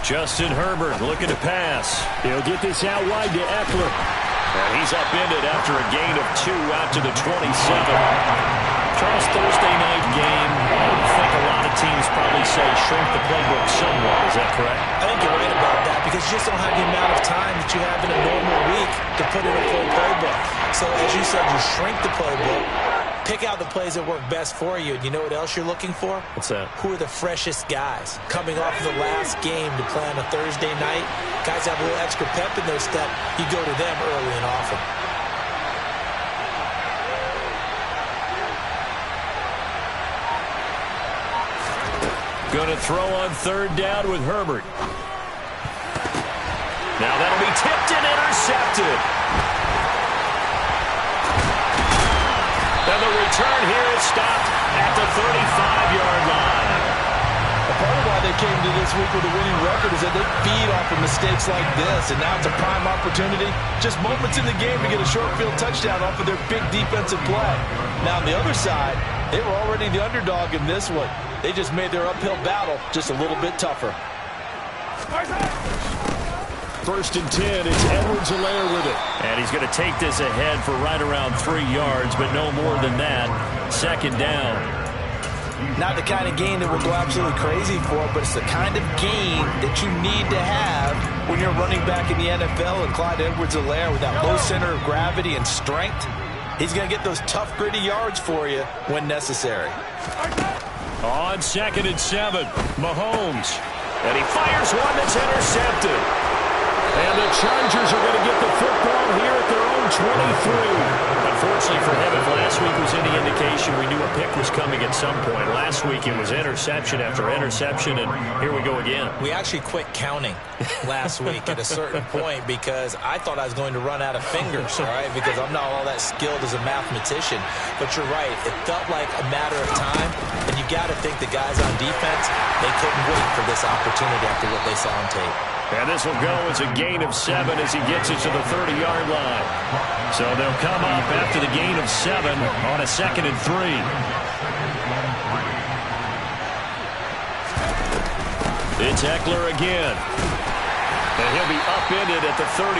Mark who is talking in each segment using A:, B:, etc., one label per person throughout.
A: Justin Herbert looking to pass. He'll get this out wide to Eckler. And he's upended after a gain of 2 out to the 27. Charles, Thursday night game, I would think a lot of teams probably say shrink the playbook somewhat. Is that correct?
B: I think you're right about that because you just don't have the amount of time that you have in a normal week to put in a full playbook. So as you said, you shrink the playbook, pick out the plays that work best for you. And you know what else you're looking for?
A: What's that?
B: Who are the freshest guys? Coming off of the last game to play on a Thursday night, guys have a little extra pep in their step. You go to them early and often.
A: Going to throw on 3rd down with Herbert. Now that'll be tipped and intercepted. And the return here is stopped at the 35-yard line.
C: A part of why they came to this week with a winning record is that they feed off of mistakes like this, and now it's a prime opportunity. Just moments in the game to get a short field touchdown off of their big defensive play. Now on the other side, they were already the underdog in this one. They just made their uphill battle just a little bit tougher.
A: 1st and 10, it's Edwards-Helaire with it. And he's going to take this ahead for right around 3 yards, but no more than that. 2nd down.
B: Not the kind of gain that we'll go absolutely crazy for, but it's the kind of gain that you need to have when you're running back in the NFL. And Clyde Edwards-Helaire with that low center of gravity and strength, he's going to get those tough, gritty yards for you when necessary.
A: On 2nd and 7, Mahomes. And he fires one that's intercepted. And the Chargers are going to get the football here at their own 23. Unfortunately for him, if last week was any indication, we knew a pick was coming at some point. Last week it was interception after interception, and here we go again.
B: We actually quit counting last week at a certain point because I thought I was going to run out of fingers, all right, because I'm not all that skilled as a mathematician. But you're right. It felt like a matter of time, and you got to think the guys on defense, they couldn't wait for this opportunity after what they saw on tape.
A: And this will go as a gain of 7 as he gets it to the 30-yard line. So they'll come up after the gain of 7 on a 2nd and 3. It's Eckler again. And he'll be upended at the 33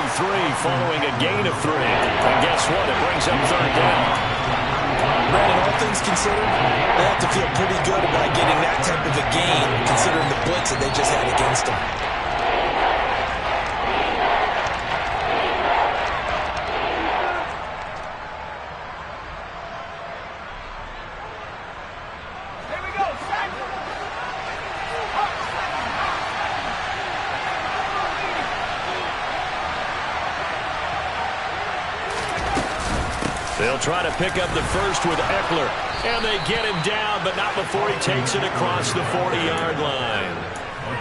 A: following a gain of 3. And guess what? It brings up 3rd down.
B: Brandon, all things considered, they have to feel pretty good about getting that type of a gain considering the blitz that they just had against them.
A: They'll try to pick up the first with Eckler. And they get him down, but not before he takes it across the 40-yard line.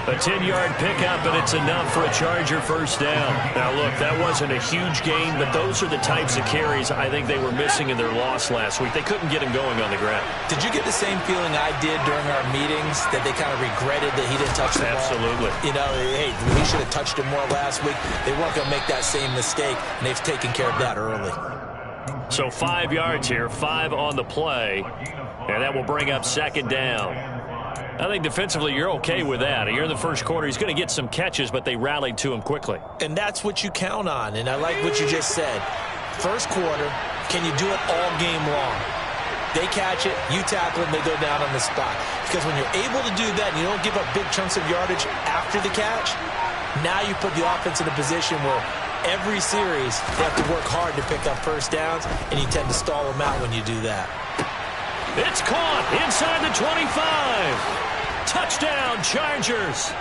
A: A 10-yard pickup, and it's enough for a Charger 1st down. Now, look, that wasn't a huge gain, but those are the types of carries I think they were missing in their loss last week. They couldn't get him going on the ground.
B: Did you get the same feeling I did during our meetings, that they kind of regretted that he didn't touch the ball?
A: Absolutely.
B: You know, hey, he should have touched it more last week. They weren't going to make that same mistake, and they've taken care of that early.
A: So 5 yards here, 5 on the play, and that will bring up 2nd down. I think defensively you're okay with that. You're in the first quarter. He's going to get some catches, but they rallied to him quickly.
B: And that's what you count on, and I like what you just said. First quarter, can you do it all game long? They catch it, you tackle them, they go down on the spot. Because when you're able to do that and you don't give up big chunks of yardage after the catch, now you put the offense in a position where every series they have to work hard to pick up 1st downs, and you tend to stall them out when you do that.
A: It's caught inside the 25. Touchdown, Chargers.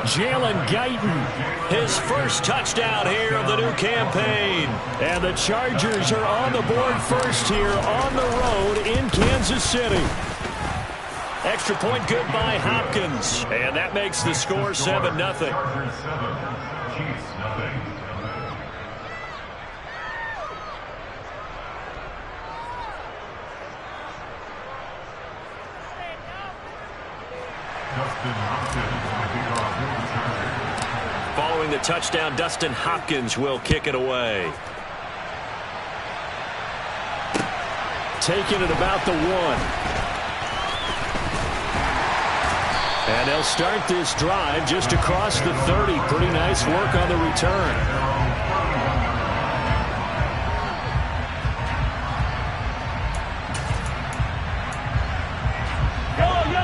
A: Jalen Guyton, his first touchdown here of the new campaign. And the Chargers are on the board first here on the road in Kansas City. Extra point good by Hopkins. And that makes the score 7-0. Following the touchdown, Dustin Hopkins will kick it away. Taken at about the 1. And they'll start this drive just across the 30. Pretty nice work on the return.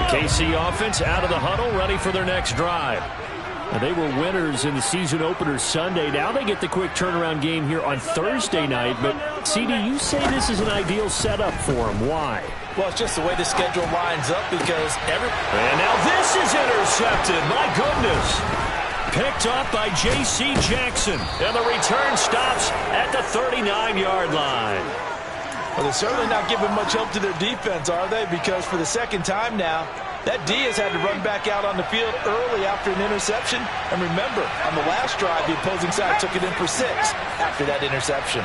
A: KC offense out of the huddle, ready for their next drive. Now, they were winners in the season opener Sunday. Now they get the quick turnaround game here on Thursday night. But, CD, you say this is an ideal setup for them. Why?
B: Well, it's just the way the schedule lines up because
A: And now this is intercepted. My goodness. Picked up by J.C. Jackson. And the return stops at the 39-yard line.
C: Well, they're certainly not giving much help to their defense, are they? Because for the second time now, that D has had to run back out on the field early after an interception. And remember, on the last drive, the opposing side took it in for 6 after that interception.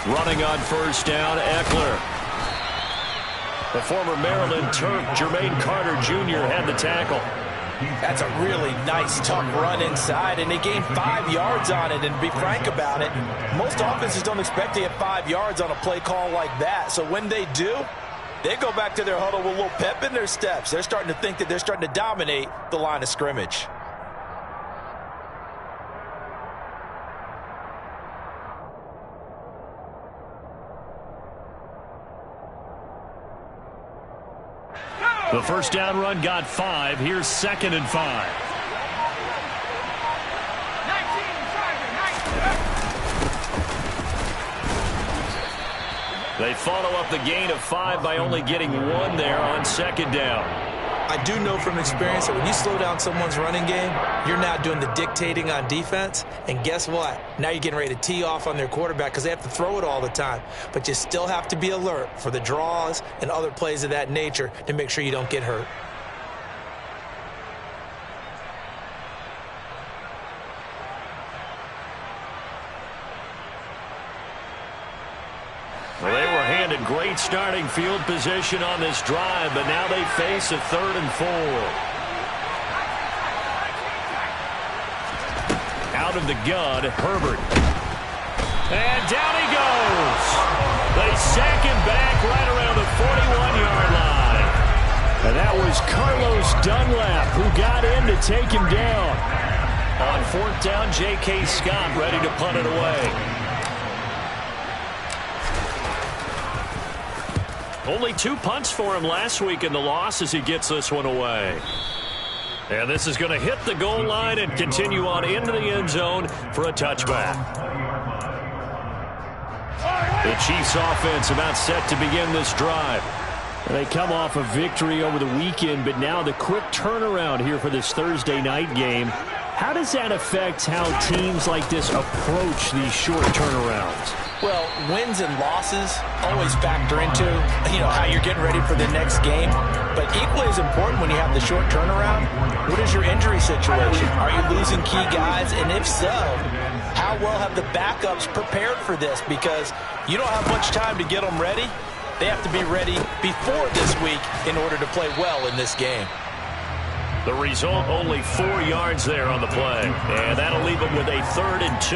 A: Running on first down, Eckler. The former Maryland Terp, Jermaine Carter Jr. had the tackle.
B: That's a really nice, tough run inside, and they gained 5 yards on it. And to be frank about it, most offenses don't expect to get 5 yards on a play call like that. So when they do, they go back to their huddle with a little pep in their steps. They're starting to think that they're starting to dominate the line of scrimmage.
A: The first down run got 5. Here's 2nd and 5. They follow up the gain of 5 by only getting 1 there on 2nd down.
B: I do know from experience that when you slow down someone's running game, you're now doing the dictating on defense. And guess what? Now you're getting ready to tee off on their quarterback because they have to throw it all the time. But you still have to be alert for the draws and other plays of that nature to make sure you don't get hurt.
A: Well, they were handed great starting field position on this drive, but now they face a 3rd and 4. Out of the gun, Herbert. And down he goes. They sack him back right around the 41-yard line. And that was Carlos Dunlap who got in to take him down. On 4th down, J.K. Scott ready to punt it away. Only 2 punts for him last week in the loss as he gets this one away. And this is going to hit the goal line and continue on into the end zone for a touchback. The Chiefs offense about set to begin this drive. They come off a victory over the weekend, but now the quick turnaround here for this Thursday night game. How does that affect how teams like this approach these short turnarounds?
B: Well, wins and losses always factor into, how you're getting ready for the next game. But equally as important when you have the short turnaround, what is your injury situation? Are you losing key guys? And if so, how well have the backups prepared for this? Because you don't have much time to get them ready. They have to be ready before this week in order to play well in this game.
A: The result, only 4 yards there on the play. And that'll leave them with a 3rd and 2.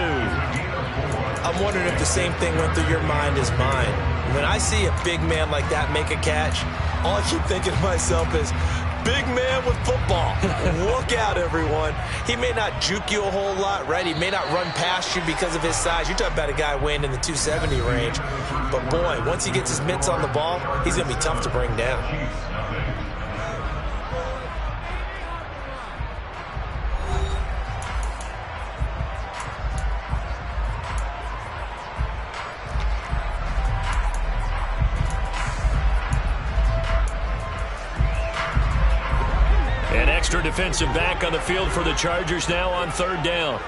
B: I'm wondering if the same thing went through your mind as mine. When I see a big man like that make a catch, all I keep thinking to myself is, big man with football. Look out, everyone. He may not juke you a whole lot, right? He may not run past you because of his size. You're talking about a guy weighing in the 270 range. But, boy, once he gets his mitts on the ball, he's going to be tough to bring down.
A: An extra defensive back on the field for the Chargers now on 3rd down.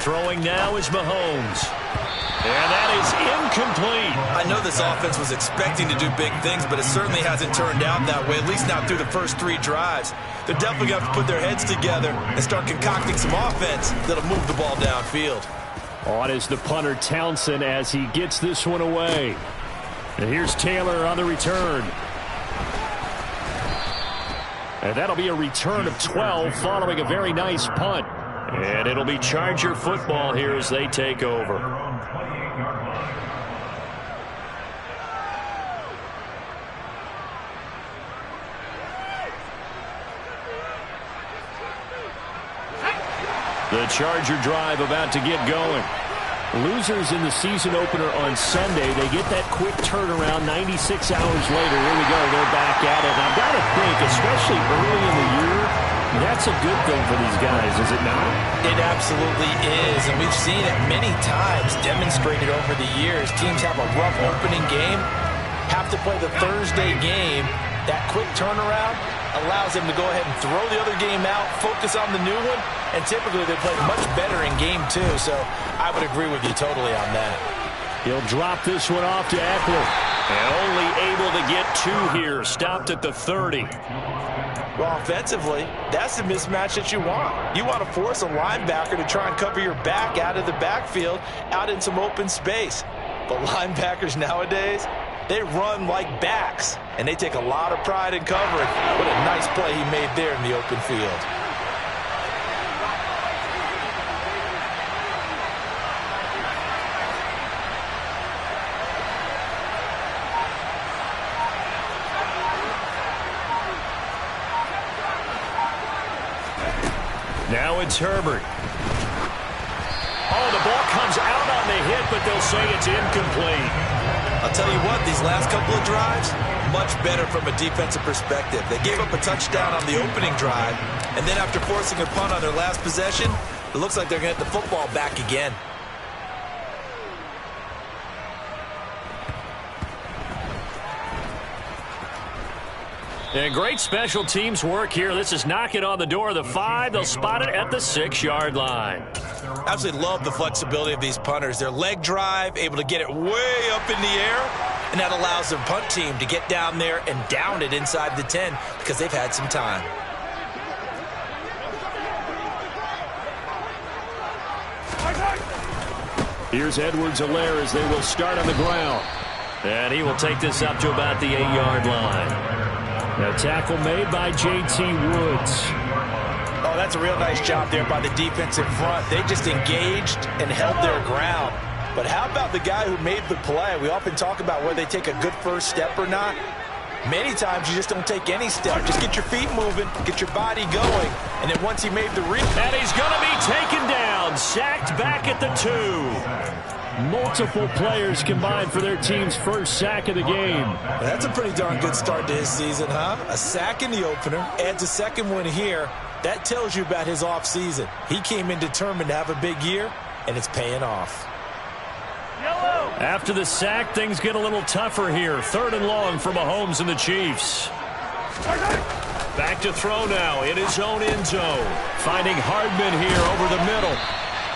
A: Throwing now is Mahomes. And that is incomplete.
B: I know this offense was expecting to do big things, but it certainly hasn't turned out that way, at least not through the first 3 drives. They're definitely going to have to put their heads together and start concocting some offense that'll move the ball downfield.
A: On is the punter Townsend as he gets this one away. And here's Taylor on the return. And that'll be a return of 12 following a very nice punt. And it'll be Charger football here as they take over. The Charger drive about to get going. Losers in the season opener on Sunday, they get that quick turnaround 96 hours later. Here we go. They're back at it. And I've got to think, especially early in the year, that's a good thing for these guys, is it not?
B: It absolutely is, and we've seen it many times demonstrated over the years. Teams have a rough opening game, have to play the Thursday game. That quick turnaround allows them to go ahead and throw the other game out, focus on the new one, and typically they play much better in game two, so I would agree with you totally on that.
A: He'll drop this one off to Eckler, and only able to get 2 here, stopped at the 30.
B: Well, offensively, that's the mismatch that you want. You want to force a linebacker to try and cover your back out of the backfield, out in some open space. But linebackers nowadays, they run like backs, and they take a lot of pride in covering. What a nice play he made there in the open field.
A: Now it's Herbert. Oh, the ball comes out on the hit, but they'll say it's incomplete.
B: I'll tell you what, these last couple of drives, much better from a defensive perspective. They gave up a touchdown on the opening drive, and then after forcing a punt on their last possession, it looks like they're going to get the football back again.
A: And great special teams work here. This is knocking on the door of the 5. They'll spot it at the 6-yard line.
B: Absolutely love the flexibility of these punters. Their leg drive, able to get it way up in the air, and that allows their punt team to get down there and down it inside the 10 because they've had some time.
A: Here's Edwards-Helaire as they will start on the ground. And he will take this up to about the 8-yard line. A tackle made by J.T. Woods.
B: Oh, that's a real nice job there by the defensive front. They just engaged and held their ground. But how about the guy who made the play? We often talk about whether they take a good first step or not. Many times you just don't take any step. Just get your feet moving, get your body going, and then once he made the read.
A: And he's going to be taken down, sacked back at the 2. Multiple players combined for their team's first sack of the game.
B: That's a pretty darn good start to his season, huh? A sack in the opener, adds a second one here. That tells you about his offseason. He came in determined to have a big year, and it's paying off.
A: After the sack, things get a little tougher here. 3rd and long for Mahomes and the Chiefs. Back to throw now in his own end zone. Finding Hardman here over the middle.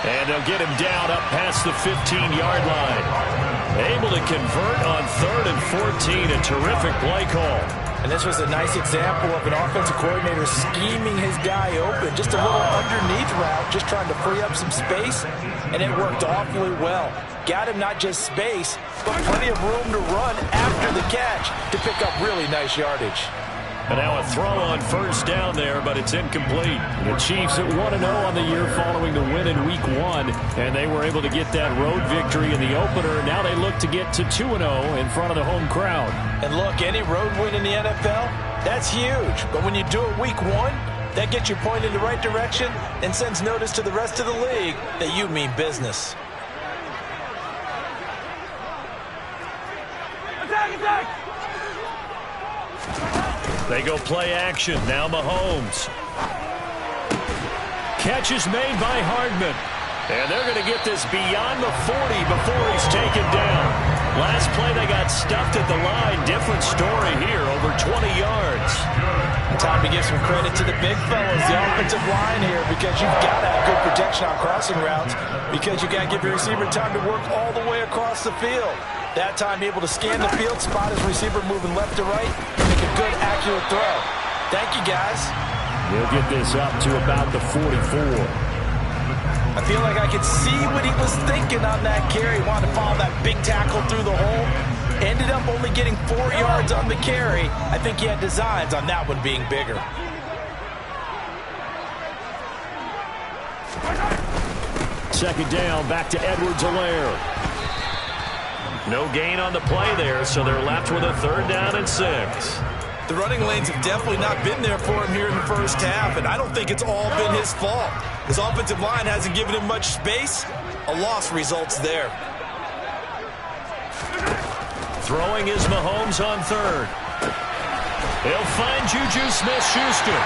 A: And they'll get him down up past the 15-yard line. Able to convert on 3rd and 14. A terrific play call.
B: And this was a nice example of an offensive coordinator scheming his guy open. Just a little underneath route, just trying to free up some space. And it worked awfully well. Got him not just space, but plenty of room to run after the catch to pick up really nice yardage.
A: And now a throw on 1st down there, but it's incomplete. The Chiefs at 1-0 on the year following the win in Week 1, and they were able to get that road victory in the opener. Now they look to get to 2-0 in front of the home crowd.
B: And look, any road win in the NFL, that's huge. But when you do it Week 1, that gets you pointed in the right direction and sends notice to the rest of the league that you mean business.
D: Attack!
A: They go play action. Now Mahomes. Catch is made by Hardman. And they're going to get this beyond the 40 before he's taken down. Last play, they got stuffed at the line. Different story here, over 20 yards.
B: Time to give some credit to the big fellas, the offensive line here, because you've got to have good protection on crossing routes, because you got to give your receiver time to work all the way across the field. That time, be able to scan the field, spot his receiver moving left to right, and make a good, accurate throw. Thank you, guys.
A: We'll get this up to about the 44.
B: I feel like I could see what he was thinking on that carry. Wanted to follow that big tackle through the hole. Ended up only getting 4 yards on the carry. I think he had designs on that one being bigger.
A: Second down, back to Edwards-Helaire. No gain on the play there, so they're left with a 3rd down and 6.
B: The running lanes have definitely not been there for him here in the first half, and I don't think it's all been his fault.
C: His offensive line hasn't given him much space. A loss results there.
A: Throwing is Mahomes on third. He'll find Juju Smith-Schuster.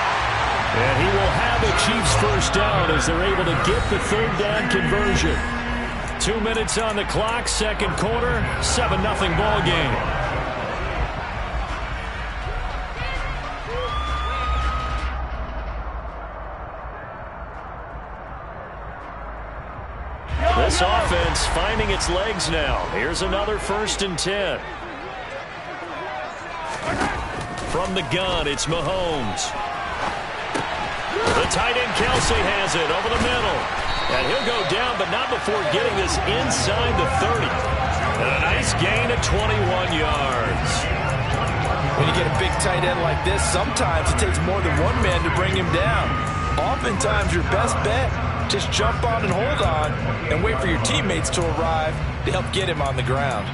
A: And he will have a Chiefs first down as they're able to get the third down conversion. 2 minutes on the clock, second quarter, 7-0 ball game. This offense finding its legs now. Here's another 1st and 10. From the gun, it's Mahomes. The tight end Kelsey has it over the middle. And he'll go down, but not before getting this inside the 30. And a nice gain of 21 yards.
C: When you get a big tight end like this, sometimes it takes more than one man to bring him down. Oftentimes, your best bet, just jump on and hold on and wait for your teammates to arrive to help get him on the ground.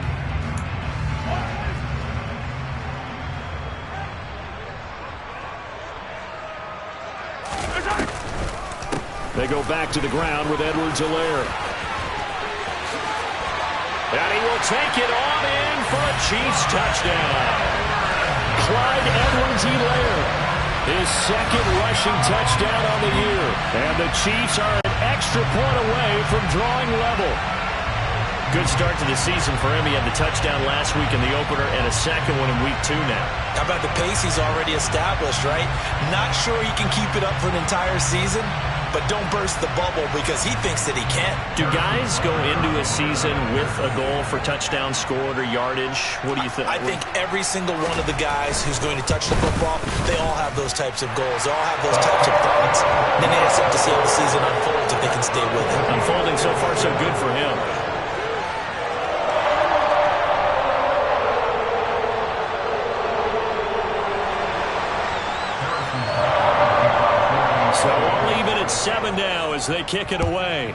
A: They go back to the ground with Edwards-Helaire. And he will take it on in for a Chiefs touchdown. Clyde Edwards-Helaire, his second rushing touchdown on the year. And the Chiefs are an extra point away from drawing level. Good start to the season for him. He had the touchdown last week in the opener and a second one in week 2 now.
C: How about the pace he's already established, right? Not sure he can keep it up for an entire season, but don't burst the bubble because he thinks that he can.
A: Do guys go into a season with a goal for touchdown scored or yardage? What do you think?
C: I think every single one of the guys who's going to touch the football, they all have those types of goals. They all have those types of thoughts. Then they just have to see how the season unfolds if they can stay with it.
A: Unfolding so far so good for him. So all even at 7 now as they kick it away.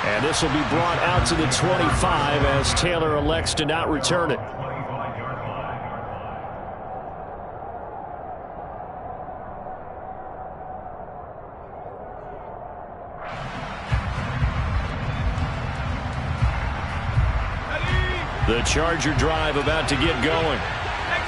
A: And this will be brought out to the 25 as Taylor elects to not return it. The Charger drive about to get going.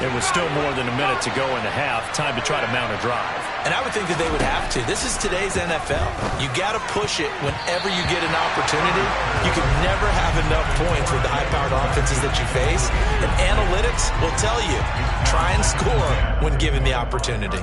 A: It was still more than a minute to go in the half. Time to try to mount a drive.
C: And I would think that they would have to. This is today's NFL. You got to push it whenever you get an opportunity. You can never have enough points with the high-powered offenses that you face. And analytics will tell you, try and score when given the opportunity.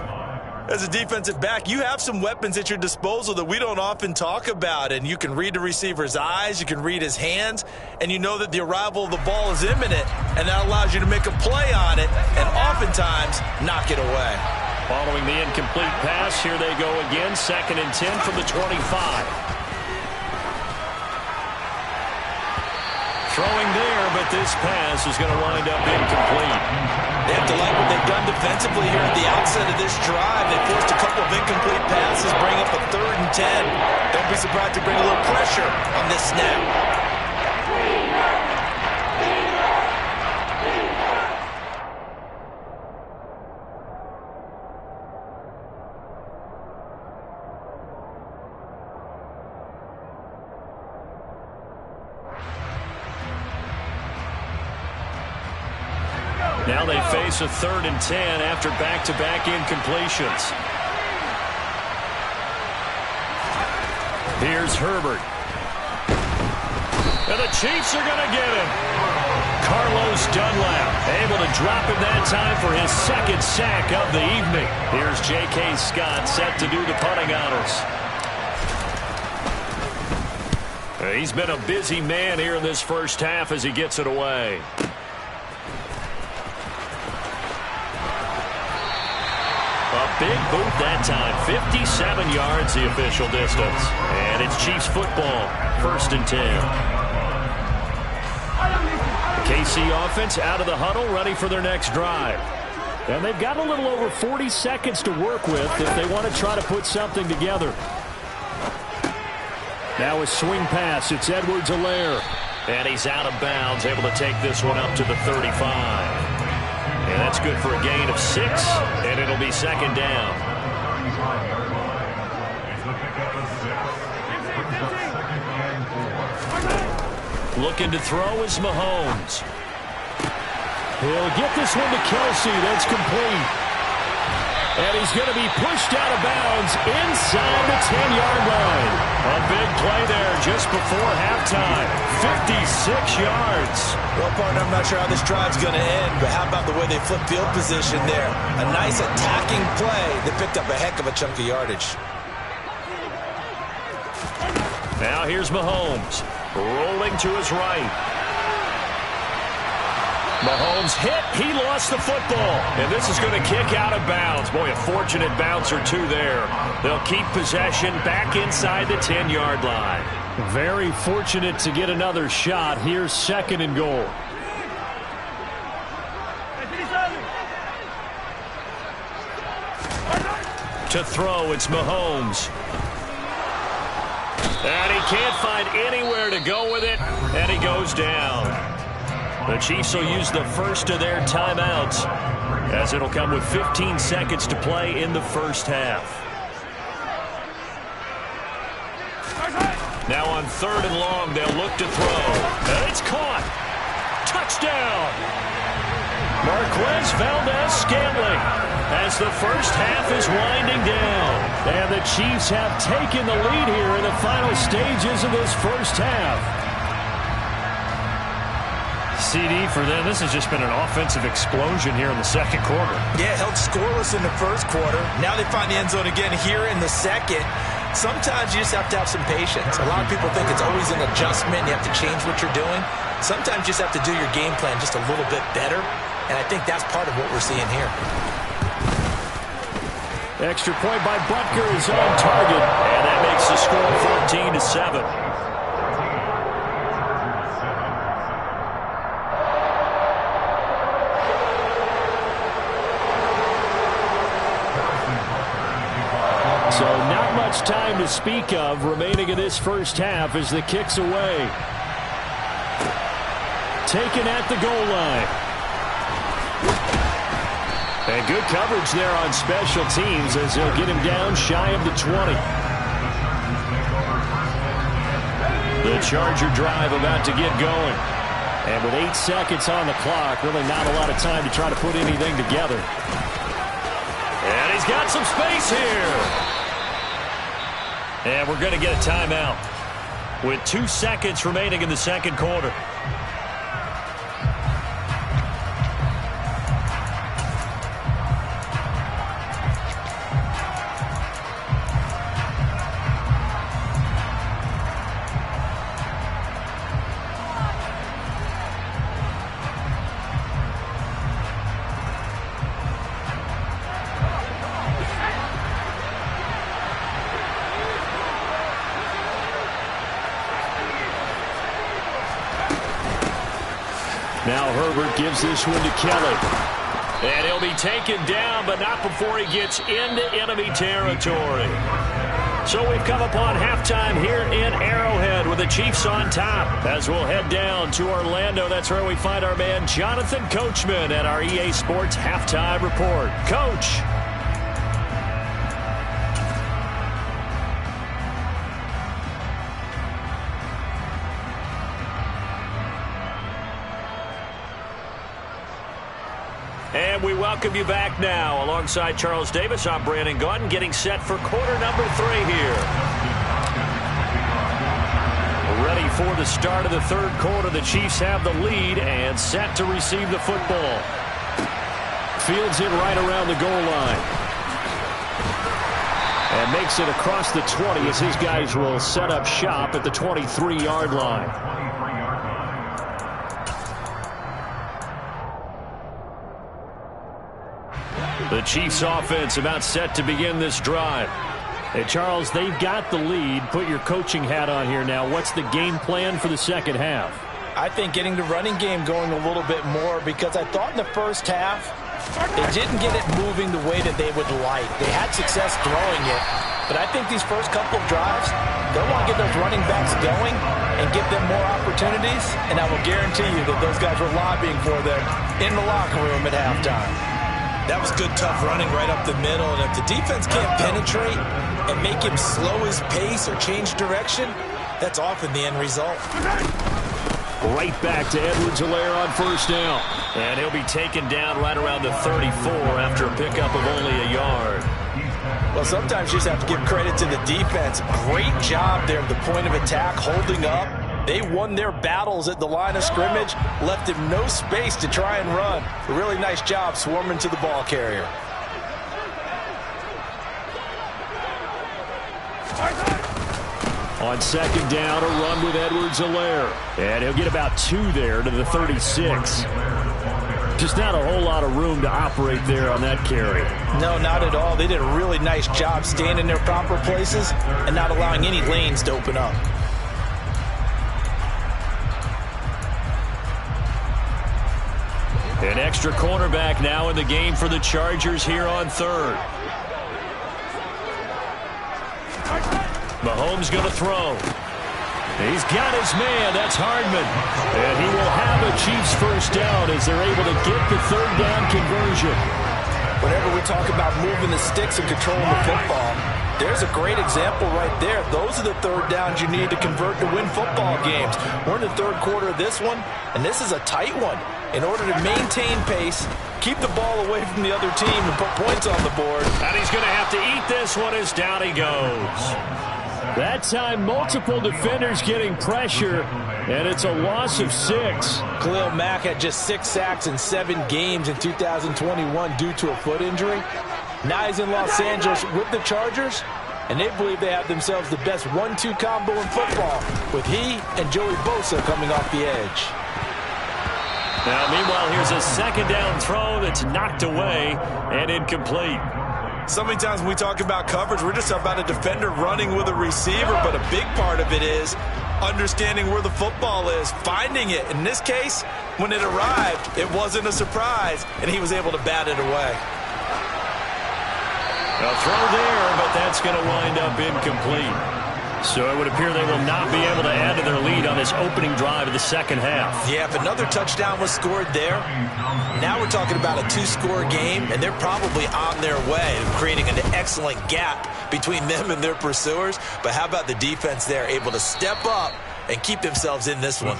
C: As a defensive back, you have some weapons at your disposal that we don't often talk about. And you can read the receiver's eyes, you can read his hands, and you know that the arrival of the ball is imminent, and that allows you to make a play on it and oftentimes knock it away.
A: Following the incomplete pass, here they go again, 2nd and 10 from the 25. Throwing there, but this pass is going to wind up incomplete.
C: They have to like what they've done defensively here at the outset of this drive. They forced a couple of incomplete passes, bring up a 3rd and 10. Don't be surprised to bring a little pressure on this snap.
A: Now they face a 3rd and 10 after back-to-back incompletions. Here's Herbert. And the Chiefs are going to get him. Carlos Dunlap able to drop him that time for his 2nd sack of the evening. Here's J.K. Scott set to do the punting honors. He's been a busy man here in this first half as he gets it away. Big boot that time. 57 yards the official distance. And it's Chiefs football. 1st and 10. The KC offense out of the huddle, ready for their next drive. And they've got a little over 40 seconds to work with if they want to try to put something together. Now a swing pass. It's Edwards-Helaire. And he's out of bounds, able to take this one up to the 35. And that's good for a gain of 6, and it'll be second down. Looking to throw is Mahomes. He'll get this one to Kelsey. That's complete. And he's going to be pushed out of bounds inside the 10-yard line. A big play there just before halftime. 56 yards.
B: Well, partner, I'm not sure how this drive's going to end, but how about the way they flip field position there? A nice attacking play that picked up a heck of a chunk of yardage.
A: Now here's Mahomes. Rolling to his right. Mahomes hit. He lost the football. And this is going to kick out of bounds. Boy, a fortunate bounce or two there. They'll keep possession back inside the 10-yard line. Very fortunate to get another shot. Here's second and goal. To throw, it's Mahomes. And he can't find anywhere to go with it, and he goes down. The Chiefs will use the first of their timeouts, as it'll come with 15 seconds to play in the first half. Now on 3rd and long, they'll look to throw. And it's caught. Touchdown. Marquez Valdez-Scantling, as the first half is winding down. And the Chiefs have taken the lead here in the final stages of this first half. CD for them, this has just been an offensive explosion here in the second quarter.
B: Yeah, held scoreless in the first quarter. Now they find the end zone again here in the second. Sometimes you just have to have some patience. A lot of people think it's always an adjustment. You have to change what you're doing. Sometimes you just have to do your game plan just a little bit better. And I think that's part of what we're seeing here.
A: Extra point by Butker is on target. And that makes the score 14-7. So not much time to speak of remaining in this first half as the kick's away. Taken at the goal line. And good coverage there on special teams as they'll get him down shy of the 20. The Charger drive about to get going. And with 8 seconds on the clock, really not a lot of time to try to put anything together. And he's got some space here. And we're going to get a timeout with 2 seconds remaining in the second quarter. Now Herbert gives this one to Kelly. And he'll be taken down, but not before he gets into enemy territory. So we've come upon halftime here in Arrowhead with the Chiefs on top. As we'll head down to Orlando, that's where we find our man Jonathan Coachman at our EA Sports Halftime Report. Coach. And we welcome you back now. Alongside Charles Davis, I'm Brandon Gaudin, getting set for quarter number 3 here. Ready for the start of the third quarter. The Chiefs have the lead and set to receive the football. Fields it right around the goal line. And makes it across the 20 as his guys will set up shop at the 23-yard line. The Chiefs offense about set to begin this drive. Hey, Charles, they've got the lead. Put your coaching hat on here now. What's the game plan for the second half?
C: I think getting the running game going a little bit more, because I thought in the first half they didn't get it moving the way that they would like. They had success throwing it, But I think these first couple of drives, they'll want to get those running backs going and give them more opportunities, and I will guarantee you that those guys were lobbying for them in the locker room at halftime.
B: That was good, tough running right up the middle, and if the defense can't penetrate and make him slow his pace or change direction, that's often the end result.
A: Right back to Edwards-Helaire on first down. And he'll be taken down right around the 34 after a pickup of only a yard.
C: Well, sometimes you just have to give credit to the defense. Great job there at the point of attack, holding up. They won their battles at the line of scrimmage, left him no space to try and run. A really nice job swarming to the ball carrier.
A: On second down, a run with Edwards-Helaire. And he'll get about 2 there to the 36. Just not a whole lot of room to operate there on that carry.
C: No, not at all. They did a really nice job staying in their proper places and not allowing any lanes to open up.
A: An extra cornerback now in the game for the Chargers here on third. Mahomes going to throw. He's got his man. That's Hardman. And he will have a Chiefs first down as they're able to get the third down conversion.
C: Whenever we talk about moving the sticks and controlling the football, there's a great example right there. Those are the third downs you need to convert to win football games. We're in the third quarter of this one, and this is a tight one. In order to maintain pace, keep the ball away from the other team and put points on the board.
A: And he's going to have to eat this one as down he goes. That time, multiple defenders getting pressure, and it's a loss of 6.
C: Khalil Mack had just 6 sacks in 7 games in 2021 due to a foot injury. Now he's in Los Angeles with the Chargers, and they believe they have themselves the best 1-2 combo in football, with he and Joey Bosa coming off the edge.
A: Now, meanwhile, here's a second down throw that's knocked away and incomplete.
B: So many times when we talk about coverage, we're just about a defender running with a receiver, but a big part of it is understanding where the football is, finding it. In this case, when it arrived, it wasn't a surprise, and he was able to bat it away.
A: A throw there, but that's going to wind up incomplete. So it would appear they will not be able to add to their lead on this opening drive of the second half.
B: Yeah, if another touchdown was scored there, now we're talking about a 2-score game, and they're probably on their way to creating an excellent gap between them and their pursuers. But how about the defense there, able to step up and keep themselves in this one?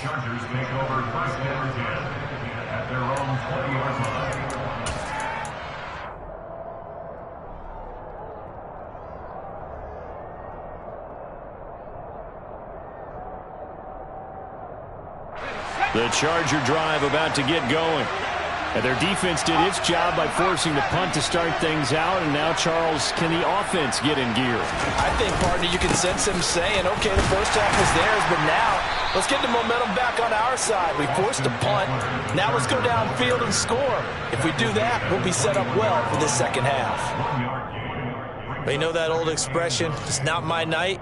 A: The Charger drive about to get going. And their defense did its job by forcing the punt to start things out. And now, Charles, can the offense get in gear?
C: I think, partner, you can sense them saying, okay, the first half was theirs, but now let's get the momentum back on our side. We forced a punt. Now let's go downfield and score. If we do that, we'll be set up well for the second half.
B: But you know that old expression, it's not my night?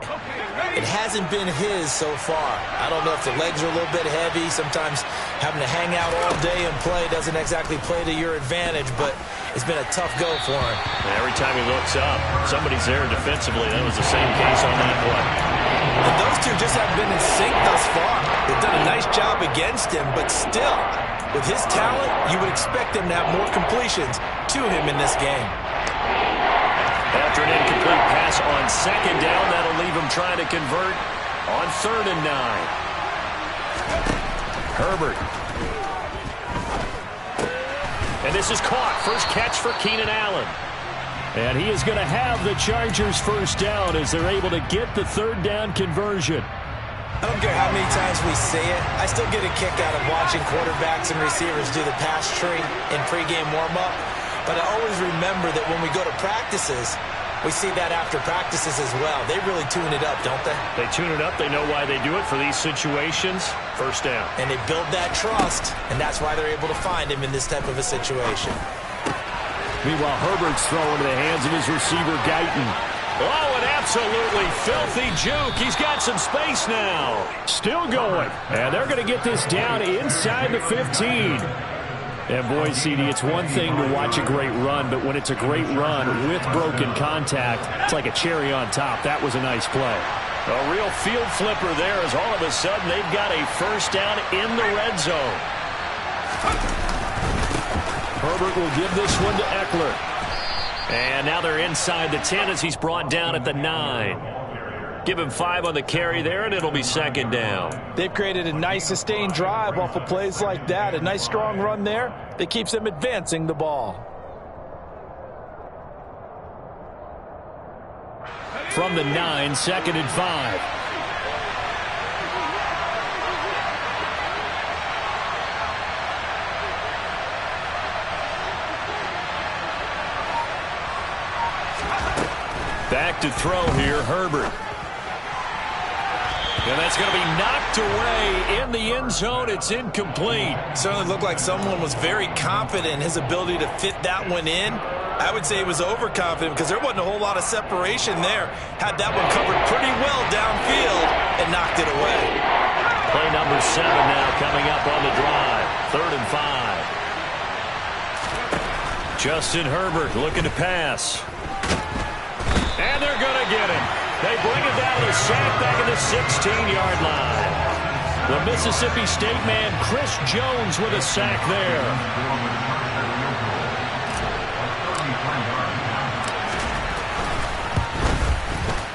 B: It hasn't been his so far. I don't know if the legs are a little bit heavy. Sometimes having to hang out all day and play doesn't exactly play to your advantage, but it's been a tough go for him.
A: And every time he looks up, somebody's there defensively. That was the same case on that play.
B: And those two just haven't been in sync thus far. They've done a nice job against him, but still, with his talent, you would expect them to have more completions to him in this game.
A: After an incomplete pass on second down, that'll leave him trying to convert on 3rd and 9. Herbert. And this is caught. First catch for Keenan Allen. And he is going to have the Chargers first down as they're able to get the 3rd down conversion.
B: I don't care how many times we say it, I still get a kick out of watching quarterbacks and receivers do the pass tree in pregame warm-up. But I always remember that when we go to practices, we see that after practices as well. They really tune it up, don't they?
A: They tune it up. They know why they do it for these situations. First down.
B: And they build that trust, and that's why they're able to find him in this type of a situation.
A: Meanwhile, Herbert's throwing to the hands of his receiver, Guyton. Oh, an absolutely filthy juke. He's got some space now. Still going. And they're going to get this down inside the 15. And boy, CD, it's one thing to watch a great run, but when it's a great run with broken contact, it's like a cherry on top. That was a nice play.
D: A real field flipper there as all of a sudden they've got a first down in the red zone. Herbert will give this one to Eckler.
A: And now they're inside the 10 as he's brought down at the 9. Give him 5 on the carry there, and it'll be second down.
C: They've created a nice sustained drive off of plays like that. A nice strong run there that keeps them advancing the ball.
A: From the 9, 2nd and 5. Back to throw here, Herbert. And that's going to be knocked away in the end zone. It's incomplete.
B: Certainly looked like someone was very confident in his ability to fit that one in. I would say he was overconfident because there wasn't a whole lot of separation there. Had that one covered pretty well downfield and knocked it away.
A: Play number 7 now coming up on the drive. 3rd and 5. Justin Herbert looking to pass. And they're going to get him. They bring it down to the sack back at the 16-yard line. The Mississippi State man, Chris Jones, with a sack there.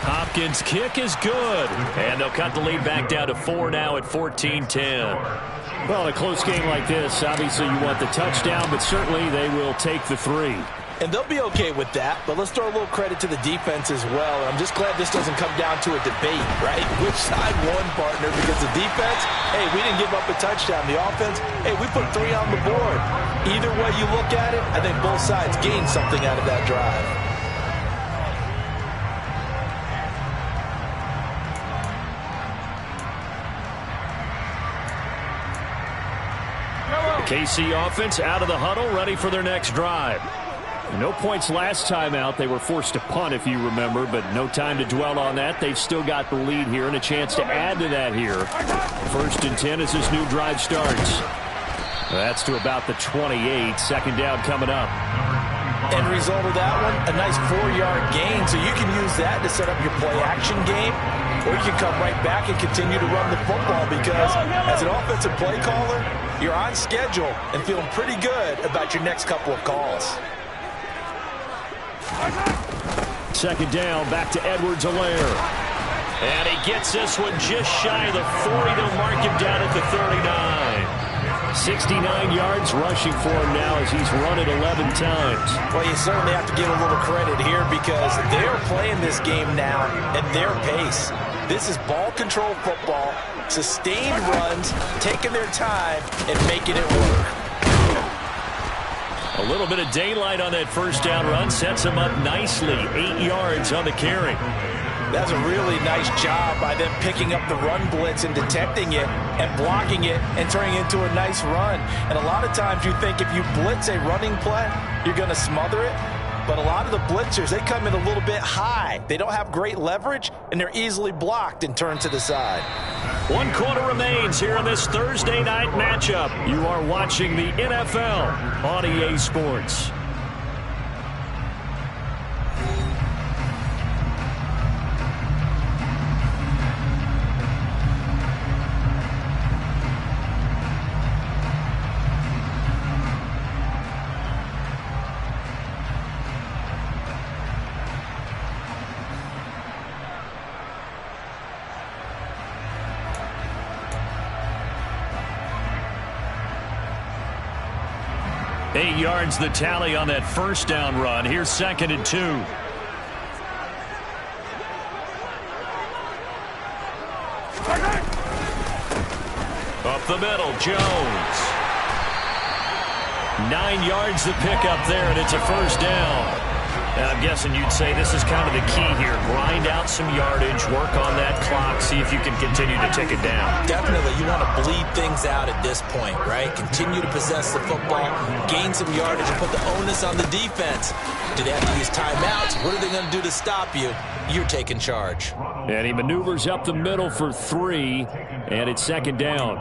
A: Hopkins' kick is good. And they'll cut the lead back down to 4 now at 14-10. Well, in a close game like this, obviously you want the touchdown, but certainly they will take the 3.
C: And they'll be okay with that, but let's throw a little credit to the defense as well. I'm just glad this doesn't come down to a debate, right? Which side won, partner? Because the defense, hey, we didn't give up a touchdown. The offense, hey, we put 3 on the board. Either way you look at it, I think both sides gained something out of that drive.
A: The KC offense out of the huddle, ready for their next drive. No points last time out. They were forced to punt, if you remember, but no time to dwell on that. They've still got the lead here and a chance to add to that here. 1st and 10 as this new drive starts. That's to about the 28. 2nd down coming up.
C: End result of that one, a nice 4-yard gain. So you can use that to set up your play-action game, or you can come right back and continue to run the football because as an offensive play caller, you're on schedule and feeling pretty good about your next couple of calls.
A: 2nd down, back to Edwards-Helaire. And he gets this one just shy of the 40. They'll mark him down at the 39. 69 yards rushing for him now as he's run it 11 times.
C: Well, you certainly have to give a little credit here because they're playing this game now at their pace. This is ball control football, sustained runs, taking their time and making it work.
A: A little bit of daylight on that first down run sets him up nicely. 8 yards on the carry.
C: That's a really nice job by them picking up the run blitz and detecting it and blocking it and turning it into a nice run. And a lot of times you think if you blitz a running play, you're going to smother it. But a lot of the blitzers, they come in a little bit high. They don't have great leverage, and they're easily blocked and turned to the side.
A: 1 quarter remains here in this Thursday night matchup. You are watching the NFL on EA Sports. Eight yards the tally on that first down run. Here's 2nd and 2. Up the middle, Jones. 9 yards the pickup there, and it's a first down. And I'm guessing you'd say this is kind of the key here. Grind out some yardage, work on that clock, see if you can continue to tick it down.
B: Definitely. You want to bleed things out at this point, right? Continue to possess the football, gain some yardage, and put the onus on the defense. Do they have to use timeouts? What are they going to do to stop you? You're taking charge.
A: And he maneuvers up the middle for 3, and it's 2nd down.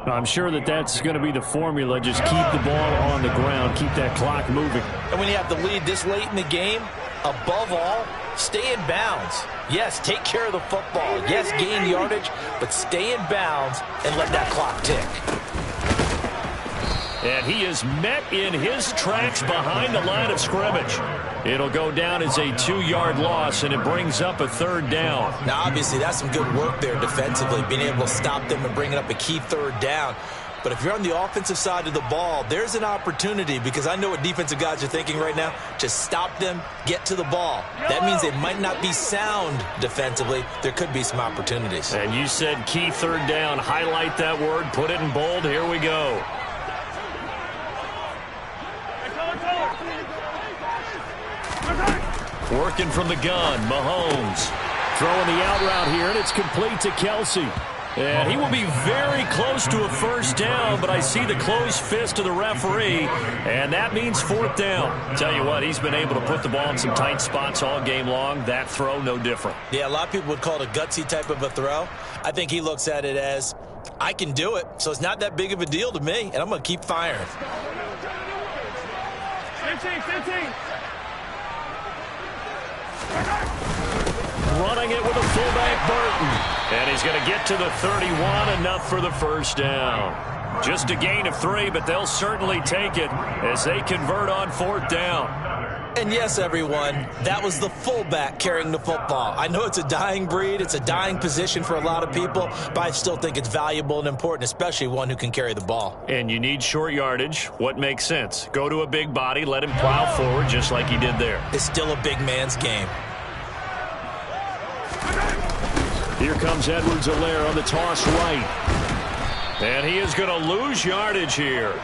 A: I'm sure that that's going to be the formula. Just keep the ball on the ground. Keep that clock moving.
B: And when you have the lead this late in the game, above all, stay in bounds. Yes, take care of the football. Yes, gain yardage, but stay in bounds and let that clock tick.
A: And he is met in his tracks behind the line of scrimmage. It'll go down as a 2-yard loss, and it brings up a 3rd down.
B: Now, obviously, that's some good work there defensively, being able to stop them and bringing up a key 3rd down. But if you're on the offensive side of the ball, there's an opportunity, because I know what defensive guys are thinking right now. Just stop them, get to the ball. That means they might not be sound defensively. There could be some opportunities.
A: And you said key 3rd down. Highlight that word. Put it in bold. Here we go. Working from the gun, Mahomes. Throwing the out route here, and it's complete to Kelsey. And he will be very close to a 1st down, but I see the closed fist of the referee, and that means 4th down. Tell you what, he's been able to put the ball in some tight spots all game long. That throw, no different.
B: Yeah, a lot of people would call it a gutsy type of a throw. I think he looks at it as, I can do it, so it's not that big of a deal to me, and I'm going to keep firing.
E: 15.
A: Running it with a fullback, Burton. And he's going to get to the 31, enough for the 1st down. Just a gain of 3, but they'll certainly take it as they convert on 4th down.
B: And yes, everyone, that was the fullback carrying the football. I know it's a dying breed, it's a dying position for a lot of people, but I still think it's valuable and important, especially one who can carry the ball.
A: And you need short yardage. What makes sense? Go to a big body, let him plow forward just like he did there.
B: It's still a big man's game.
A: Here comes Edwards-Helaire on the toss right. And he is going to lose yardage here.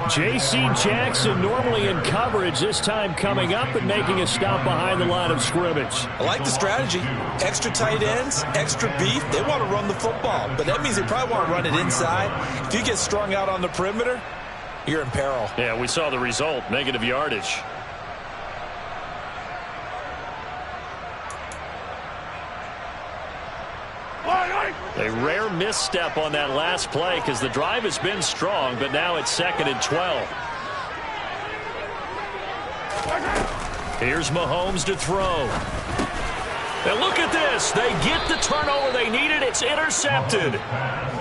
A: J.C. Jackson normally in coverage, this time coming up and making a stop behind the line of scrimmage.
B: I like the strategy. Extra tight ends, extra beef. They want to run the football, but that means they probably want to run it inside. If you get strung out on the perimeter, you're in peril.
A: Yeah, we saw the result, negative yardage. A rare misstep on that last play because the drive has been strong, but now it's 2nd and 12. Here's Mahomes to throw. And look at this. They get the turnover they needed. It's intercepted.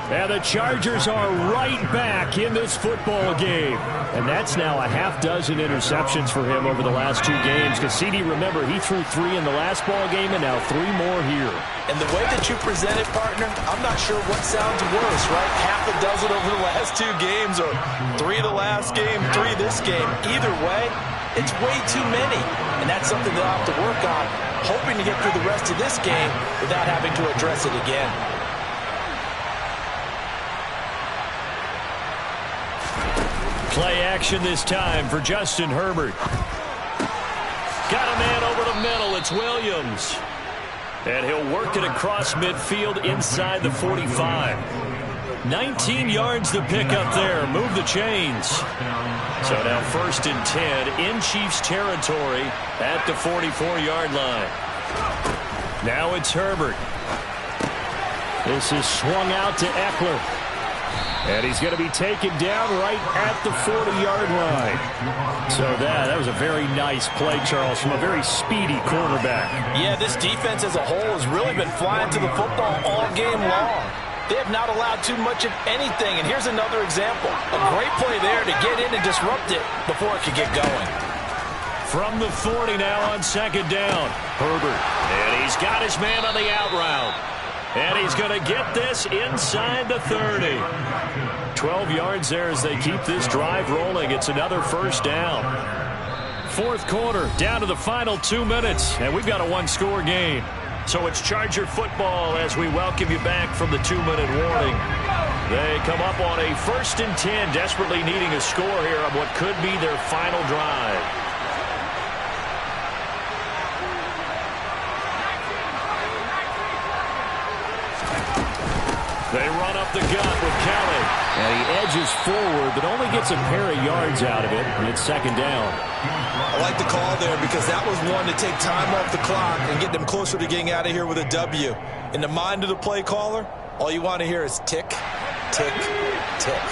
A: And the Chargers are right back in this football game. And that's now a half dozen interceptions for him over the last 2 games. Because CD, remember, he threw 3 in the last ball game and now 3 more here.
B: And the way that you present it, partner, I'm not sure what sounds worse, right? Half a dozen over the last 2 games, or 3 the last game, 3 this game. Either way, it's way too many. And that's something they'll have to work on, hoping to get through the rest of this game without having to address it again.
A: Play action this time for Justin Herbert. Got a man over the middle. It's Williams. And he'll work it across midfield inside the 45. 19 yards to pick up there. Move the chains. So now 1st and 10 in Chiefs territory at the 44-yard line. Now it's Herbert. This is swung out to Eckler. And he's going to be taken down right at the 40-yard line. So that was a very nice play, Charles, from a very speedy quarterback.
B: Yeah, this defense as a whole has really been flying to the football all game long. They have not allowed too much of anything. And here's another example. A great play there to get in and disrupt it before it could get going.
A: From the 40 now on 2nd down. Herbert. And he's got his man on the out route. And he's going to get this inside the 30. 12 yards there as they keep this drive rolling. It's another 1st down. 4th quarter, down to the final 2 minutes. And we've got a 1-score game. So it's Charger football as we welcome you back from the 2-minute warning. They come up on a 1st and 10, desperately needing a score here on what could be their final drive. They run up the gut with Kelly. And he edges forward, but only gets a pair of yards out of it, and it's 2nd down.
B: I like the call there because that was one to take time off the clock and get them closer to getting out of here with a W. In the mind of the play caller, all you want to hear is tick, tick, tick.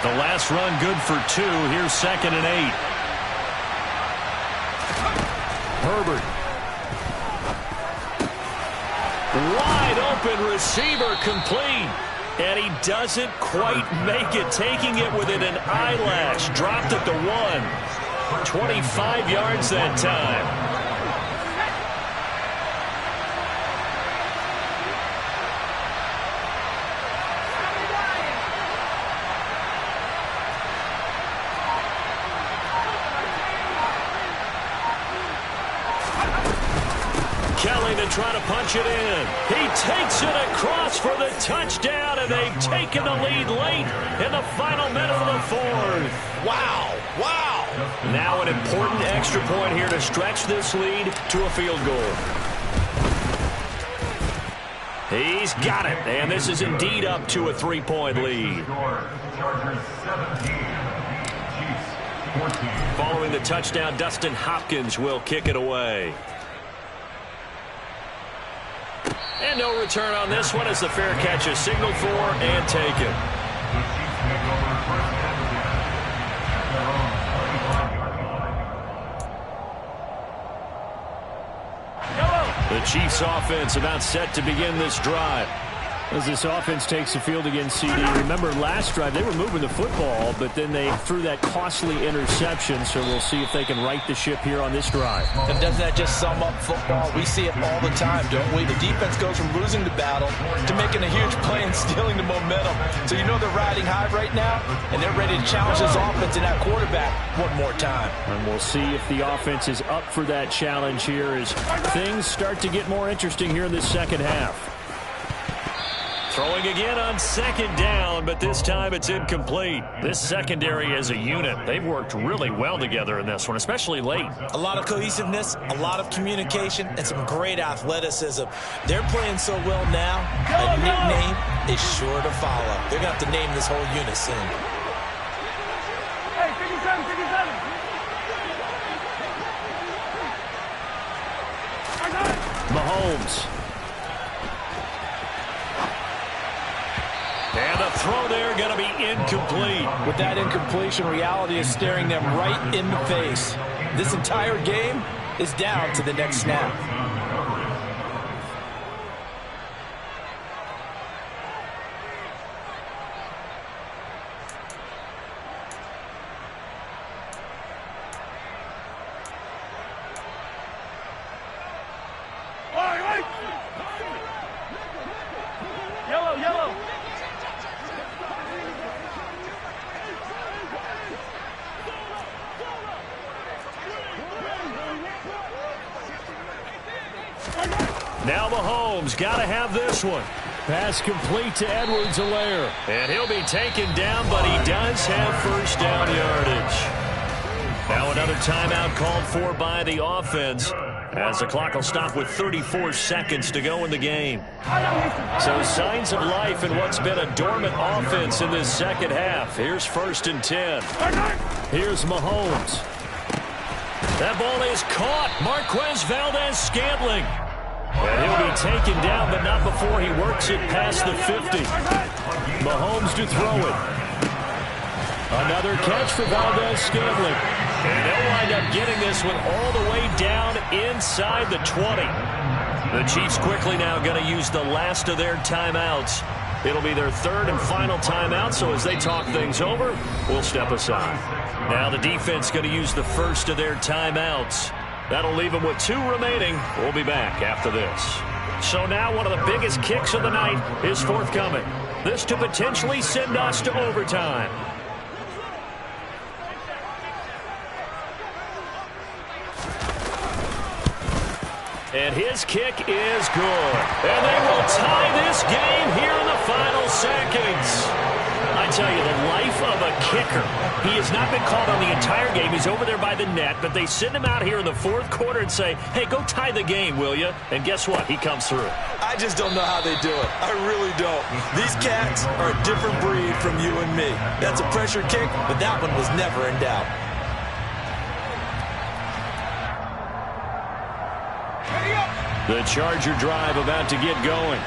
A: The last run good for 2. Here's 2nd and 8. Herbert. Wide open receiver complete. And he doesn't quite make it, taking it within an eyelash. Dropped at the 1. 25 yards that time. Kelly to try to punch it in. He takes it across for the touchdown, and they've taken the lead late in the final minute of the 4th.
B: Wow, wow.
A: Now an important extra point here to stretch this lead to a field goal. He's got it, and this is indeed up to a 3-point lead. Following the touchdown, Dustin Hopkins will kick it away. And no return on this one as the fair catch is signaled for and taken. The Chiefs offense about set to begin this drive.
D: As this offense takes the field against CD, remember last drive they were moving the football, but then they threw that costly interception, so we'll see if they can right the ship here on this drive.
C: And doesn't that just sum up football? We see it all the time, don't we? The defense goes from losing the battle to making a huge play and stealing the momentum. So you know they're riding high right now, and they're ready to challenge this offense and that quarterback one more time.
D: And we'll see if the offense is up for that challenge here as things start to get more interesting here in this second half.
A: Throwing again on 2nd down, but this time it's incomplete. This secondary as a unit, they've worked really well together in this one, especially late.
B: A lot of cohesiveness, a lot of communication, and some great athleticism. They're playing so well now, a nickname is sure to follow. They're going to have to name this whole unit soon.
E: Hey, 57.
A: Mahomes. And the throw there going to be incomplete.
C: With that incompletion, reality is staring them right in the face. This entire game is down to the next snap.
E: Yellow.
A: Now Mahomes got to have this one.
D: Pass complete to Edwards-Helaire.
A: And he'll be taken down, but he does have first down yardage. Now another timeout called for by the offense as the clock will stop with 34 seconds to go in the game. So signs of life in what's been a dormant offense in this second half. Here's 1st and 10.
D: Here's Mahomes.
A: That ball is caught. Marquez Valdez-Scantling. And he'll be taken down, but not before he works it past the 50.
D: Mahomes to throw it. Another catch for Valdez-Scantling.
A: And they'll wind up getting this one all the way down inside the 20. The Chiefs quickly now going to use the last of their timeouts. It'll be their 3rd and final timeout, so as they talk things over, we'll step aside. Now the defense going to use the first of their timeouts. That'll leave them with 2 remaining. We'll be back after this. So now one of the biggest kicks of the night is forthcoming. This to potentially send us to overtime. And his kick is good. And they will tie this game here in the final seconds. I tell you, the life of a kicker. He has not been called on the entire game. He's over there by the net, but they send him out here in the 4th quarter and say, hey, go tie the game, will you? And guess what? He comes through.
B: I just don't know how they do it. I really don't. These cats are a different breed from you and me. That's a pressure kick, but that one was never in doubt.
A: The Charger drive about to get going.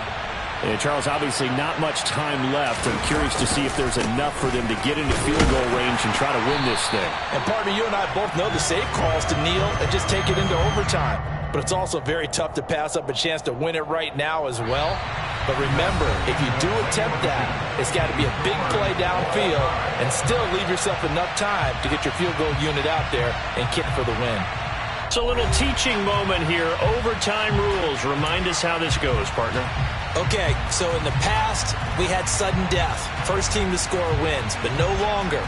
D: And Charles, obviously not much time left. I'm curious to see if there's enough for them to get into field goal range and try to win this thing.
C: And partner, you and I both know the safe call is to kneel and just take it into overtime. But it's also very tough to pass up a chance to win it right now as well. But remember, if you do attempt that, it's got to be a big play downfield and still leave yourself enough time to get your field goal unit out there and kick for the win.
D: It's a little teaching moment here. Overtime rules. Remind us how this goes, partner.
B: Okay, so in the past, we had sudden death. First team to score wins, but no longer.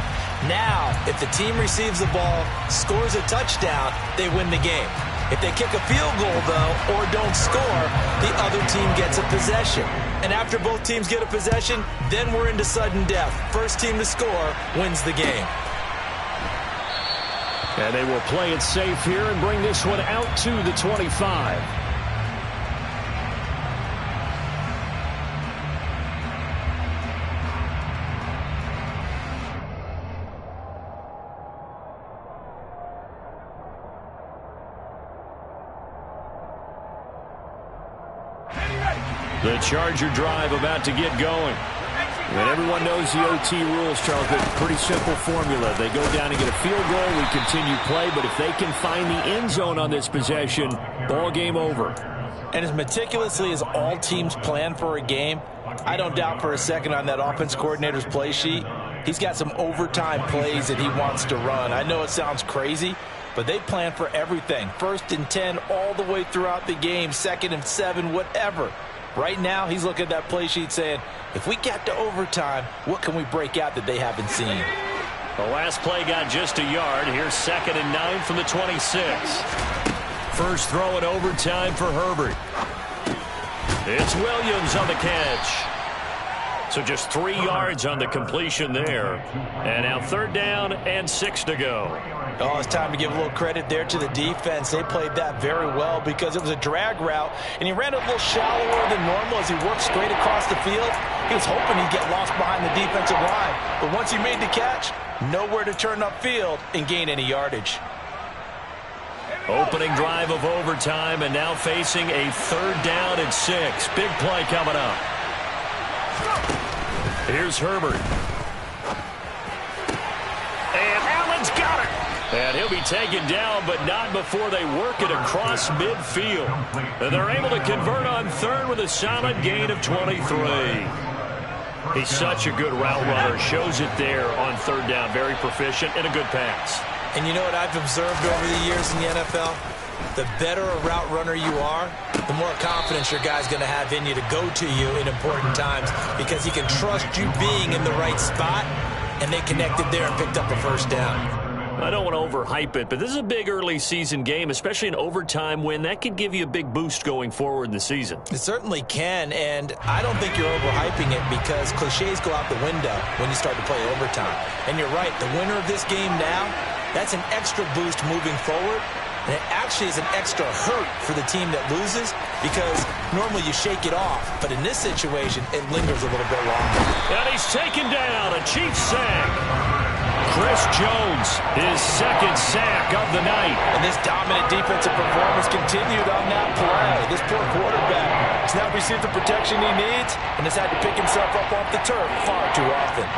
B: Now, if the team receives the ball, scores a touchdown, they win the game. If they kick a field goal, though, or don't score, the other team gets a possession. And after both teams get a possession, then we're into sudden death. First team to score wins the game.
D: And they will play it safe here and bring this one out to the 25. The Charger drive about to get going. And everyone knows the OT rules, Charles, but pretty simple formula. They go down and get a field goal, we continue play, but if they can find the end zone on this possession, ball game over.
C: And as meticulously as all teams plan for a game, I don't doubt for a second on that offense coordinator's play sheet, he's got some overtime plays that he wants to run. I know it sounds crazy, but they plan for everything. 1st and 10 all the way throughout the game, 2nd and 7, whatever. Right now, he's looking at that play sheet saying, if we get to overtime, what can we break out that they haven't seen?
D: The last play got just a yard. Here's 2nd and 9 from the 26. First throw in overtime for Herbert. It's Williams on the catch. So just 3 yards on the completion there. And now 3rd down and 6 to go.
C: Oh, it's time to give a little credit there to the defense. They played that very well because it was a drag route, and he ran a little shallower than normal as he worked straight across the field. He was hoping he'd get lost behind the defensive line, but once he made the catch, nowhere to turn upfield and gain any yardage.
D: Opening drive of overtime, and now facing a 3rd down and 6. Big play coming up. Here's Herbert. And Allen's got it. And he'll be taken down, but not before they work it across midfield. And they're able to convert on 3rd with a solid gain of 23. He's such a good route runner. Shows it there on 3rd down. Very proficient and a good pass.
B: And you know what I've observed over the years in the NFL? The better a route runner you are, the more confidence your guy's going to have in you to go to you in important times because he can trust you being in the right spot, and they connected there and picked up a 1st down.
D: I don't want to overhype it, but this is a big early season game, especially an overtime win. That could give you a big boost going forward in the season.
B: It certainly can, and I don't think you're overhyping it because cliches go out the window when you start to play overtime. And you're right, the winner of this game now, that's an extra boost moving forward. And it actually is an extra hurt for the team that loses because normally you shake it off. But in this situation, it lingers a little bit longer.
D: And he's taken down, a Chiefs sack. Chris Jones, his 2nd sack of the night.
C: And this dominant defensive performance continued on that play. This poor quarterback has now received the protection he needs and has had to pick himself up off the turf far too often.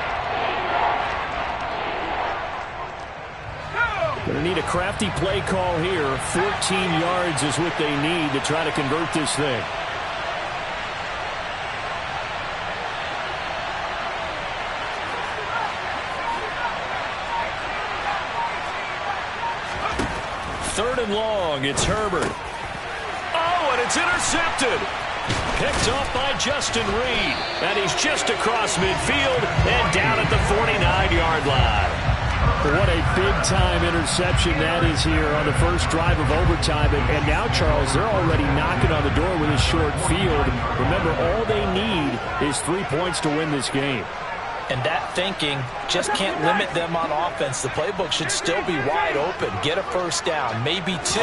D: Going to need a crafty play call here. 14 yards is what they need to try to convert this thing. Third and long, it's Herbert. Oh, and it's intercepted. Picked off by Justin Reed. And he's just across midfield and down at the 49-yard line. What a big-time interception that is here on the first drive of overtime. And now, Charles, they're already knocking on the door with a short field. Remember, all they need is 3 points to win this game.
C: And that thinking just can't limit them on offense. The playbook should still be wide open. Get a 1st down, maybe 2.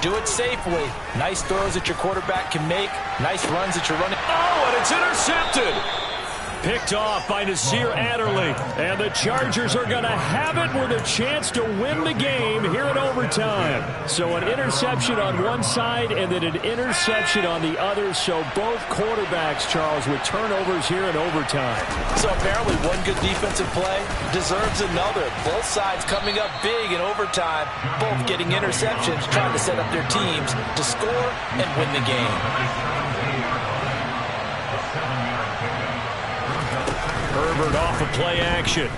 C: Do it safely. Nice throws that your quarterback can make. Nice runs that you're running.
D: Oh, and it's intercepted.
A: Picked off by Nasir Adderley. And the Chargers are going to have it with a chance to win the game here in overtime. So an interception on one side and then an interception on the other. So both quarterbacks, Charles, with turnovers here in overtime.
C: So apparently one good defensive play deserves another. Both sides coming up big in overtime, both getting interceptions, trying to set up their teams to score and win the game.
A: Herbert off of play action.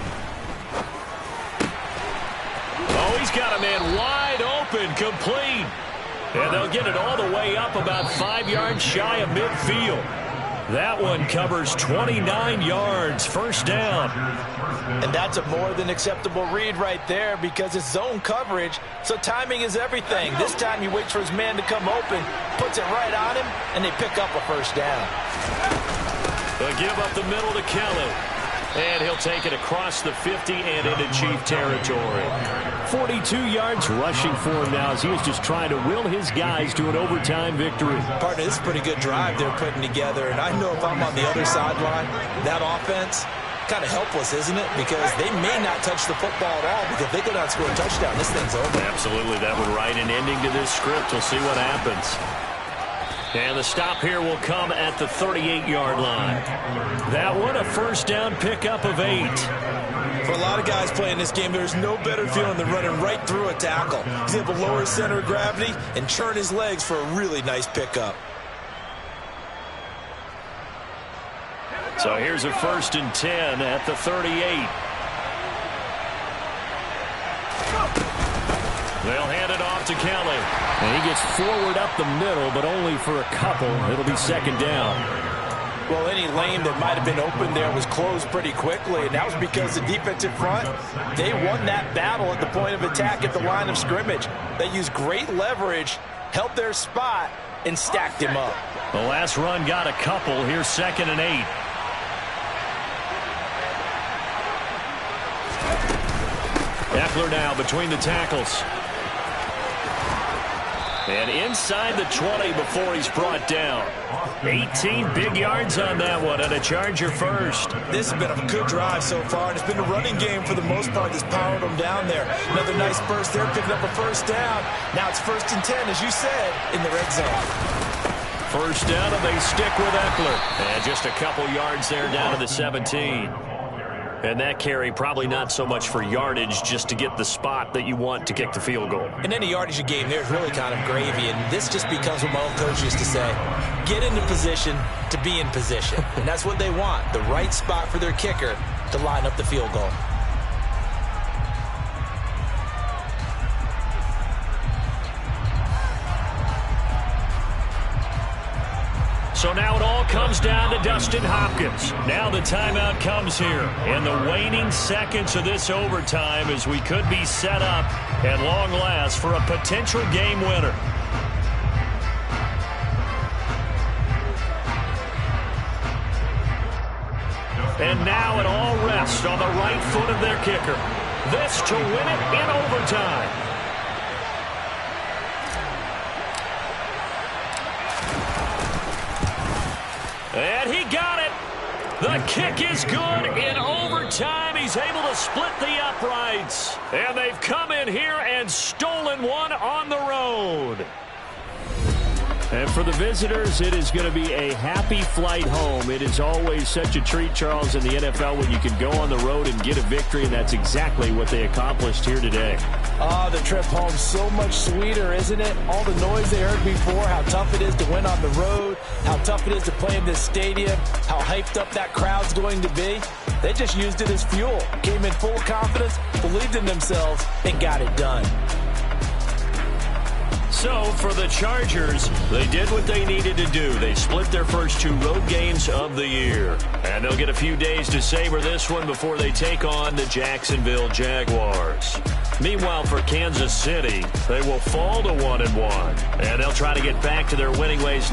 A: Oh, he's got a man wide open, complete. And they'll get it all the way up about 5 yards shy of midfield. That one covers 29 yards, first down.
C: And that's a more than acceptable read right there because it's zone coverage, so timing is everything. This time he waits for his man to come open, puts it right on him, and they pick up a first down.
A: They'll give up the middle to Kelly. And he'll take it across the 50 and into Chief territory. 42 yards rushing for him now as he is just trying to will his guys to an overtime victory.
C: Partner, this is a pretty good drive they're putting together. And I know if I'm on the other sideline, that offense, kind of helpless, isn't it? Because they may not touch the football at all because if they go down and score a touchdown, this thing's over.
A: Absolutely. That would write an ending to this script. We'll see what happens. And the stop here will come at the 38-yard line. That one, a first down pickup of 8.
C: For a lot of guys playing this game, there's no better feeling than running right through a tackle. He's able to lower his center of gravity and churn his legs for a really nice pickup.
A: So here's a 1st and 10 at the 38. They'll hand it off to Kelly.
D: And he gets forward up the middle, but only for a couple. It'll be second down.
C: Well, any lane that might have been open there was closed pretty quickly, and that was because the defensive front, they won that battle at the point of attack at the line of scrimmage. They used great leverage, held their spot, and stacked him up.
A: The last run got a couple. Here's 2nd and 8. Eckler now between the tackles. And inside the 20 before he's brought down. 18 big yards on that one, and a Charger first.
C: This has been a good drive so far, and it's been a running game for the most part that's powered them down there. Another nice burst there, picking up a first down. Now it's 1st and 10, as you said, in the red zone.
A: First down, and they stick with Eckler. And just a couple yards there down to the 17. And that carry probably not so much for yardage, just to get the spot that you want to kick the field goal.
C: In any yardage game, there's really kind of gravy, and this just becomes what my old coach used to say. Get into position to be in position. And that's what they want, the right spot for their kicker to line up the field goal.
A: So now it all comes down to Dustin Hopkins. Now the timeout comes here in the waning seconds of this overtime as we could be set up at long last for a potential game winner. And now it all rests on the right foot of their kicker. This to win it in overtime. And he got it. The kick is good in overtime. He's able to split the uprights. And they've come in here and stolen one on the road.
D: And for the visitors, it is going to be a happy flight home. It is always such a treat, Charles, in the NFL when you can go on the road and get a victory, and that's exactly what they accomplished here today.
C: The trip home so much sweeter, isn't it? All the noise they heard before, how tough it is to win on the road, how tough it is to play in this stadium, how hyped up that crowd's going to be. They just used it as fuel, came in full confidence, believed in themselves, and got it done.
A: So, for the Chargers, they did what they needed to do. They split their first 2 road games of the year. And they'll get a few days to savor this one before they take on the Jacksonville Jaguars. Meanwhile, for Kansas City, they will fall to 1-1. And they'll try to get back to their winning ways